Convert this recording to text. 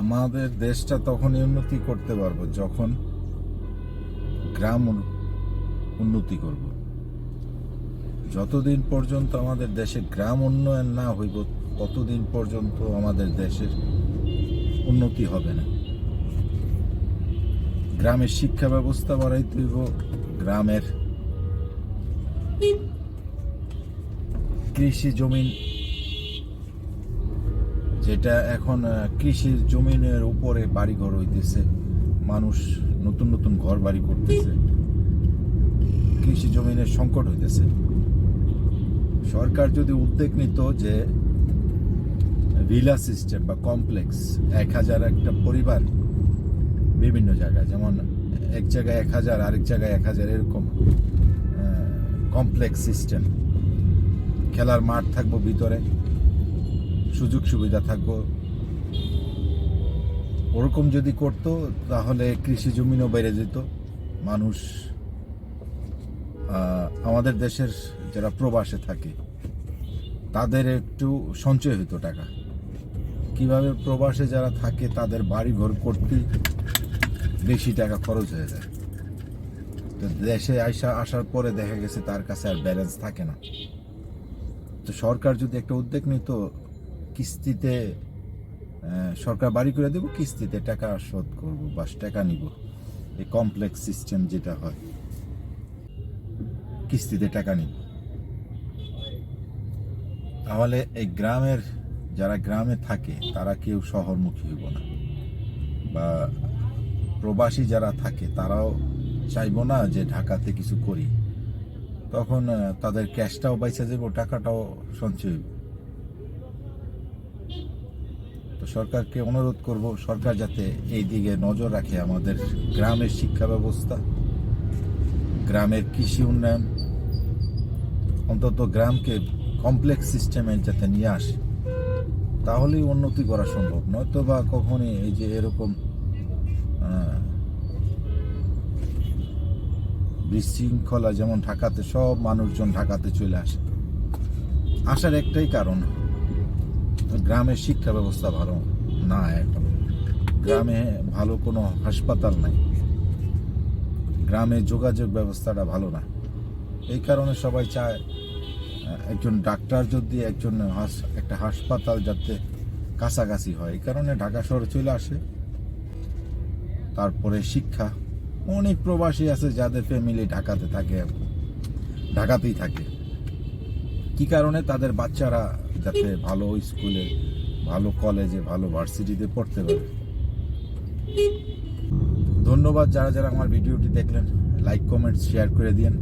আমাদের দেশটা তখনই উন্নতি করতে পারবো যখন গ্রাম উন্নতি করব। যতদিন পর্যন্ত আমাদের দেশে গ্রাম উন্নয়ন না হইব ততদিন পর্যন্ত আমাদের দেশের উন্নতি হবে না। গ্রামের শিক্ষা ব্যবস্থা বাড়াইতে হইব, গ্রামের কৃষি জমিন, যেটা এখন কৃষির জমিনের উপরে বাড়িঘর হইতেছে, মানুষ নতুন নতুন ঘর বাড়ি করতেছে, কৃষি জমিনের সংকট হইতেছে। সরকার যদি উদ্যোগ নিত যে ভিলা সিস্টেম বা কমপ্লেক্স, 1000 একটা পরিবার বিভিন্ন জায়গায়, যেমন এক জায়গায় 1000 আরেক জায়গায় 1000, এরকম কমপ্লেক্স সিস্টেম, খেলার মাঠ থাকবো ভিতরে, সুযোগ সুবিধা থাকবো, ওরকম যদি করতো তাহলে কৃষি জমিনও বেড়ে যেত। মানুষ, আমাদের দেশের যারা প্রবাসে থাকে তাদের একটু সঞ্চয় হতো টাকা। কিভাবে প্রবাসে যারা থাকে তাদের বাড়ি ঘর করতে বেশি টাকা খরচ হয়ে যায়, তো দেশে আসার পরে দেখা গেছে তার কাছে আর ব্যালেন্স থাকে না। তো সরকার যদি একটা উদ্যোগ নিত, কিস্তিতে সরকার বাড়ি করে দেব, কিস্তিতে টাকা শোধ করব, বাস টাকা নিব, এই কমপ্লেক্স সিস্টেম যেটা হয়, কিস্তিতে টাকা নিব, তাহলে এই গ্রামের যারা গ্রামে থাকে তারা কেউ শহরমুখী হইব না, বা প্রবাসী যারা থাকে তারাও চাইব না যে ঢাকাতে কিছু করি, তখন তাদের ক্যাশটাও বাইসা যাব, টাকাটাও সঞ্চয় হইব। তো সরকারকে অনুরোধ করব, সরকার যাতে এই দিকে নজর রাখে, আমাদের গ্রামের শিক্ষা ব্যবস্থা, গ্রামের কৃষি উন্নয়ন, অন্তত গ্রামকে কমপ্লেক্স সিস্টেমে যাতে নিয়ে আসে, তাহলেই উন্নতি করা সম্ভব। নয়তো বা কখনই এই যে এরকম বিশৃঙ্খলা, যেমন ঢাকাতে সব মানুষজন ঢাকাতে চলে আসে, আসার একটাই কারণ, গ্রামের শিক্ষা ব্যবস্থা ভালো না। এখন গ্রামে ভালো কোনো হাসপাতাল নাই, গ্রামে যোগাযোগ ব্যবস্থাটা ভালো না, এই কারণে সবাই চায় একজন ডাক্তার যদি একটা হাসপাতাল যাতে কাছাকাছি হয়, এই কারণে ঢাকা শহরে চলে আসে। তারপরে শিক্ষা, অনেক প্রবাসী আছে যাদের ফ্যামিলি ঢাকাতে থাকে, ঢাকাতেই থাকে, কি কারণে তাদের বাচ্চারা যাতে ভালো স্কুলে, ভালো কলেজে, ভালো ভার্সিটিতে পড়তে পারে। ধন্যবাদ যারা যারা আমার ভিডিওটি দেখলেন, লাইক কমেন্ট শেয়ার করে দিন।